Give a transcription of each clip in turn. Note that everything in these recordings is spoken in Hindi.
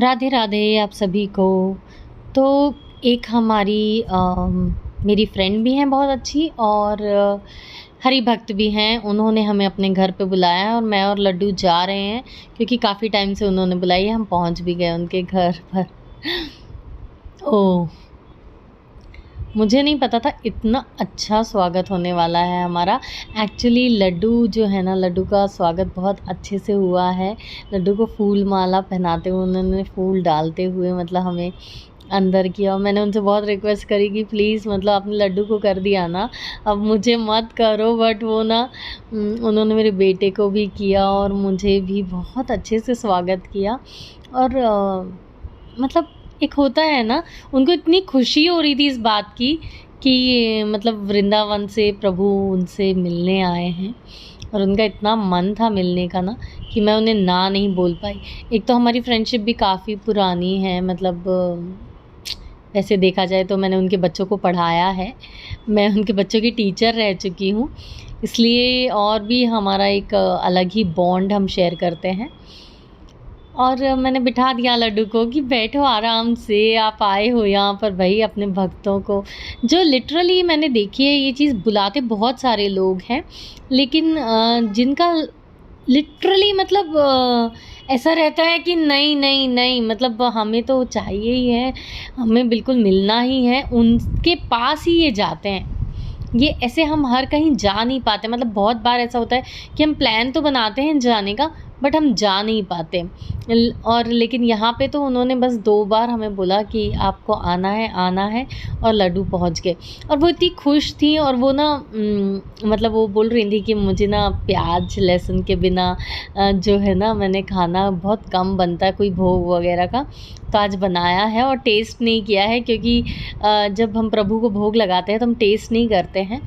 राधे राधे आप सभी को। तो एक हमारी मेरी फ्रेंड भी हैं बहुत अच्छी और हरि भक्त भी हैं। उन्होंने हमें अपने घर पे बुलाया है और मैं और लड्डू जा रहे हैं क्योंकि काफ़ी टाइम से उन्होंने बुलाई है। हम पहुंच भी गए उनके घर पर। ओह, मुझे नहीं पता था इतना अच्छा स्वागत होने वाला है हमारा। एक्चुअली लड्डू जो है ना, लड्डू का स्वागत बहुत अच्छे से हुआ है। लड्डू को फूल माला पहनाते हुए, उन्होंने फूल डालते हुए मतलब हमें अंदर किया। और मैंने उनसे बहुत रिक्वेस्ट करी कि प्लीज़ मतलब आपने लड्डू को कर दिया ना, अब मुझे मत करो। बट वो ना उन्होंने मेरे बेटे को भी किया और मुझे भी बहुत अच्छे से स्वागत किया। और मतलब एक होता है ना, उनको इतनी खुशी हो रही थी इस बात की कि मतलब वृंदावन से प्रभु उनसे मिलने आए हैं और उनका इतना मन था मिलने का ना कि मैं उन्हें ना नहीं बोल पाई। एक तो हमारी फ्रेंडशिप भी काफ़ी पुरानी है, मतलब वैसे देखा जाए तो मैंने उनके बच्चों को पढ़ाया है, मैं उनके बच्चों की टीचर रह चुकी हूँ, इसलिए और भी हमारा एक अलग ही बॉन्ड हम शेयर करते हैं। और मैंने बिठा दिया लड्डू को कि बैठो आराम से, आप आए हो यहाँ पर भाई अपने भक्तों को। जो लिटरली मैंने देखी है ये चीज़, बुलाते बहुत सारे लोग हैं लेकिन जिनका लिटरली मतलब ऐसा रहता है कि नहीं नहीं नहीं, मतलब हमें तो चाहिए ही है, हमें बिल्कुल मिलना ही है, उनके पास ही ये जाते हैं। ये ऐसे हम हर कहीं जा नहीं पाते। मतलब बहुत बार ऐसा होता है कि हम प्लान तो बनाते हैं जाने का बट हम जा नहीं पाते। और लेकिन यहाँ पे तो उन्होंने बस 2 बार हमें बोला कि आपको आना है और लड्डू पहुँच गए। और वो इतनी खुश थी और वो ना मतलब वो बोल रही थी कि मुझे ना प्याज लहसुन के बिना जो है ना, मैंने खाना बहुत कम बनता है कोई भोग वगैरह का, तो आज बनाया है और टेस्ट नहीं किया है क्योंकि जब हम प्रभु को भोग लगाते हैं तो हम टेस्ट नहीं करते हैं।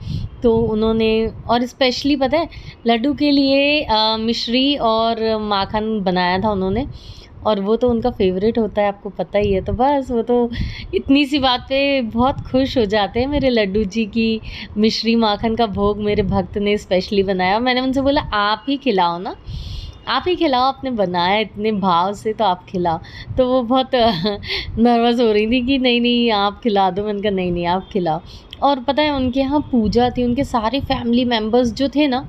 तो उन्होंने, और स्पेशली पता है लड्डू के लिए मिश्री और माखन बनाया था उन्होंने, और वो तो उनका फेवरेट होता है, आपको पता ही है। तो बस वो तो इतनी सी बात पे बहुत खुश हो जाते हैं मेरे लड्डू जी की मिश्री माखन का भोग मेरे भक्त ने स्पेशली बनाया। मैंने उनसे बोला आप ही खिलाओ ना, आप ही खिलाओ, आपने बनाया इतने भाव से तो आप खिलाओ। तो वो बहुत नर्वस हो रही थी कि नहीं नहीं आप खिला दो। मैंने कहा नहीं नहीं आप खिलाओ। और पता है उनके यहाँ पूजा थी, उनके सारे फैमिली मेम्बर्स जो थे ना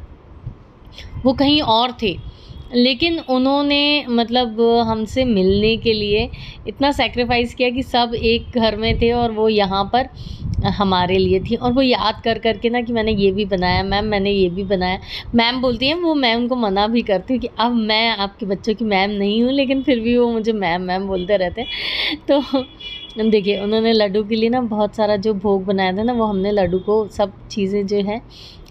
वो कहीं और थे, लेकिन उन्होंने मतलब हमसे मिलने के लिए इतना सैक्रिफाइस किया कि सब एक घर में थे और वो यहाँ पर हमारे लिए थी। और वो याद कर कर के ना कि मैंने ये भी बनाया मैम, मैंने ये भी बनाया। मैम बोलती हैं वो, मैं उनको मना भी करती हूँ कि अब मैं आपके बच्चों की मैम नहीं हूँ, लेकिन फिर भी वो मुझे मैम मैम बोलते रहते हैं। तो देखिए उन्होंने लड्डू के लिए ना बहुत सारा जो भोग बनाया था ना, वो हमने लड्डू को सब चीज़ें जो है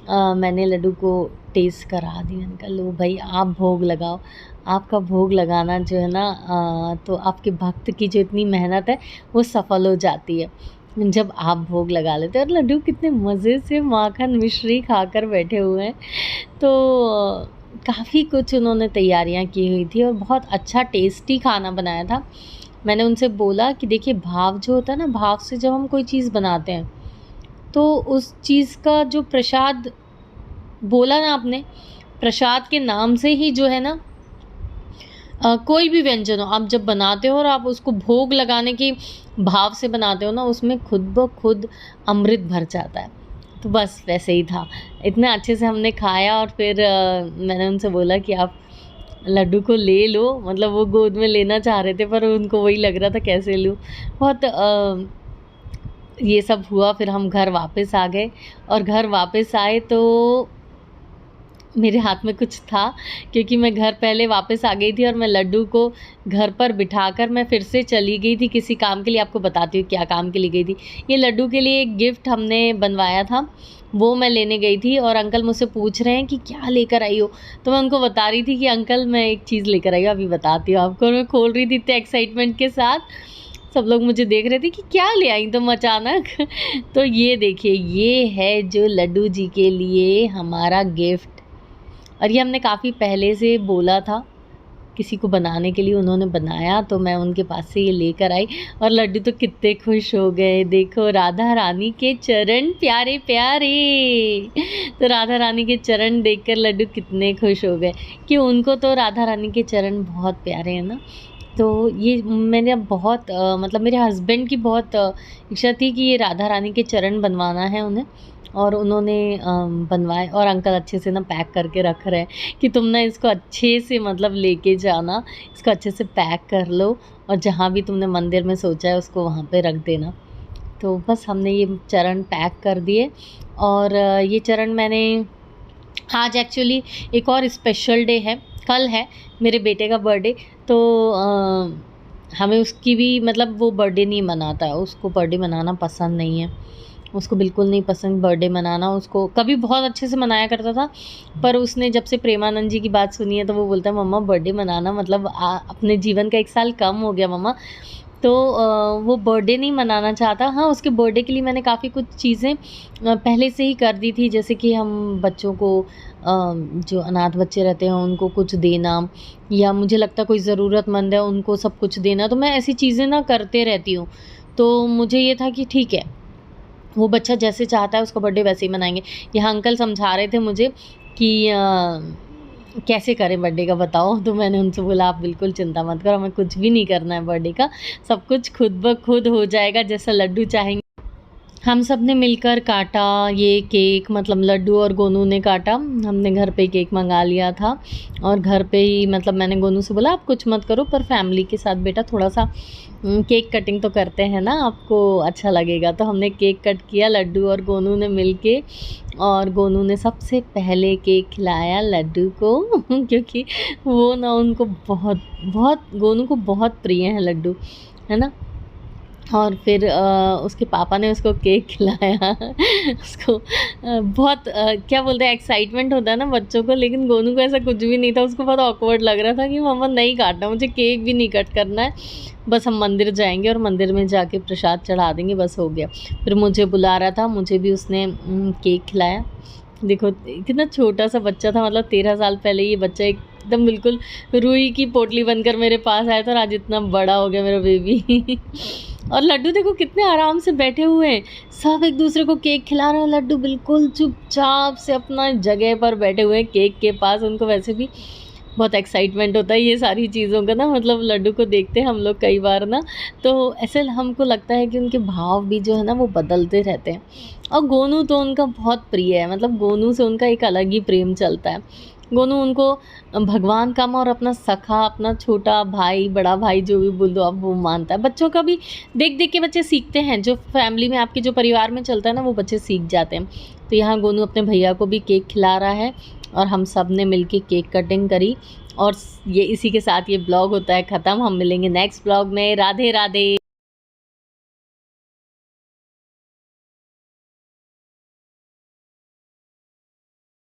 मैंने लड्डू को टेस्ट करा दी। मैंने कहा लो भाई आप भोग लगाओ। आपका भोग लगाना जो है ना तो आपके भक्त की जो इतनी मेहनत है वो सफल हो जाती है जब आप भोग लगा लेते हैं। और लड्डू कितने मज़े से माखन मिश्री खाकर बैठे हुए हैं। तो काफ़ी कुछ उन्होंने तैयारियां की हुई थी और बहुत अच्छा टेस्टी खाना बनाया था। मैंने उनसे बोला कि देखिए भाव जो होता है ना, भाव से जब हम कोई चीज़ बनाते हैं तो उस चीज़ का जो प्रसाद बोला ना आपने, प्रसाद के नाम से ही जो है ना कोई भी व्यंजन हो आप जब बनाते हो और आप उसको भोग लगाने के भाव से बनाते हो ना, उसमें खुद ब खुद अमृत भर जाता है। तो बस वैसे ही था, इतने अच्छे से हमने खाया। और फिर मैंने उनसे बोला कि आप लड्डू को ले लो, मतलब वो गोद में लेना चाह रहे थे पर उनको वही लग रहा था कैसे लूँ। बहुत ये सब हुआ, फिर हम घर वापस आ गए। और घर वापस आए तो मेरे हाथ में कुछ था क्योंकि मैं घर पहले वापस आ गई थी और मैं लड्डू को घर पर बिठाकर मैं फिर से चली गई थी किसी काम के लिए। आपको बताती हूँ क्या काम के लिए गई थी। ये लड्डू के लिए एक गिफ्ट हमने बनवाया था, वो मैं लेने गई थी। और अंकल मुझसे पूछ रहे हैं कि क्या लेकर आई हो, तो मैं उनको बता रही थी कि अंकल मैं एक चीज़ लेकर आई हूँ, अभी बताती हूँ आपको। और मैं खोल रही थी इतने एक्साइटमेंट के साथ, सब लोग मुझे देख रहे थे कि क्या ले आई तुम अचानक। तो ये देखिए ये है जो लड्डू जी के लिए हमारा गिफ्ट। और ये हमने काफ़ी पहले से बोला था किसी को बनाने के लिए, उन्होंने बनाया तो मैं उनके पास से ये लेकर आई। और लड्डू तो कितने खुश हो गए, देखो राधा रानी के चरण प्यारे प्यारे। तो राधा रानी के चरण देखकर लड्डू कितने खुश हो गए कि उनको तो राधा रानी के चरण बहुत प्यारे हैं ना। तो ये मैंने बहुत मतलब मेरे हस्बैंड की बहुत इच्छा थी कि ये राधा रानी के चरण बनवाना है उन्हें, और उन्होंने बनवाए, और अंकल अच्छे से ना पैक करके रख रहे हैं कि तुम ना इसको अच्छे से मतलब लेके जाना, इसको अच्छे से पैक कर लो और जहाँ भी तुमने मंदिर में सोचा है उसको वहाँ पे रख देना। तो बस हमने ये चरण पैक कर दिए, और ये चरण मैंने आज एक्चुअली एक और स्पेशल डे है, कल है मेरे बेटे का बर्थडे। तो हमें उसकी भी मतलब वो बर्थडे नहीं मनाता है, उसको बर्थडे मनाना पसंद नहीं है, उसको बिल्कुल नहीं पसंद बर्थडे मनाना। उसको कभी बहुत अच्छे से मनाया करता था, पर उसने जब से प्रेमानंद जी की बात सुनी है तो वो बोलता है मम्मा बर्थडे मनाना मतलब अपने जीवन का 1 साल कम हो गया मम्मा। तो वो बर्थडे नहीं मनाना चाहता। हाँ, उसके बर्थडे के लिए मैंने काफ़ी कुछ चीज़ें पहले से ही कर दी थी, जैसे कि हम बच्चों को जो अनाथ बच्चे रहते हैं उनको कुछ देना, या मुझे लगता है कोई ज़रूरतमंद है उनको सब कुछ देना, तो मैं ऐसी चीज़ें ना करते रहती हूँ। तो मुझे ये था कि ठीक है, वो बच्चा जैसे चाहता है उसका बर्थडे वैसे ही मनाएंगे। यहाँ अंकल समझा रहे थे मुझे कि कैसे करें बर्थडे का बताओ, तो मैंने उनसे बोला आप बिल्कुल चिंता मत करो, हमें कुछ भी नहीं करना है बर्थडे का, सब कुछ खुद ब खुद हो जाएगा जैसा लड्डू चाहेंगे। हम सब ने मिलकर काटा ये केक, मतलब लड्डू और गोनू ने काटा। हमने घर पे केक मंगा लिया था और घर पे ही मतलब मैंने गोनू से बोला आप कुछ मत करो, पर फैमिली के साथ बेटा थोड़ा सा केक कटिंग तो करते हैं ना, आपको अच्छा लगेगा। तो हमने केक कट किया, लड्डू और गोनू ने मिलके, और गोनू ने सबसे पहले केक खिलाया लड्डू को क्योंकि वो ना उनको बहुत बहुत गोनू को बहुत प्रिय है लड्डू, है ना। और फिर उसके पापा ने उसको केक खिलाया उसको बहुत क्या बोलते हैं एक्साइटमेंट होता है ना बच्चों को, लेकिन गोनू को ऐसा कुछ भी नहीं था। उसको बहुत ऑकवर्ड लग रहा था कि मम्मा नहीं काटना, मुझे केक भी नहीं कट करना है, बस हम मंदिर जाएंगे और मंदिर में जाके प्रसाद चढ़ा देंगे, बस हो गया। फिर मुझे बुला रहा था, मुझे भी उसने केक खिलाया। देखो कितना छोटा सा बच्चा था, मतलब 13 साल पहले ये बच्चा एकदम बिल्कुल रुई की पोटली बनकर मेरे पास आया था, और आज इतना बड़ा हो गया मेरा बेबी और लड्डू देखो कितने आराम से बैठे हुए हैं, सब एक दूसरे को केक खिला रहे हैं। लड्डू बिल्कुल चुपचाप से अपना जगह पर बैठे हुए हैं केक के पास। उनको वैसे भी बहुत एक्साइटमेंट होता है ये सारी चीज़ों का ना, मतलब लड्डू को देखते हैं हम लोग कई बार ना, तो ऐसे हमको लगता है कि उनके भाव भी जो है ना वो बदलते रहते हैं। और गोनू तो उनका बहुत प्रिय है, मतलब गोनू से उनका एक अलग ही प्रेम चलता है। गोनू उनको भगवान कम और अपना सखा, अपना छोटा भाई, बड़ा भाई जो भी बोल दो आप, वो मानता है। बच्चों का भी देख देख के बच्चे सीखते हैं, जो फैमिली में आपके जो परिवार में चलता है ना वो बच्चे सीख जाते हैं। तो यहाँ गोनू अपने भैया को भी केक खिला रहा है, और हम सब ने मिलके केक कटिंग करी। और ये इसी के साथ ये ब्लॉग होता है ख़त्म। हम मिलेंगे नेक्स्ट ब्लॉग में। राधे राधे।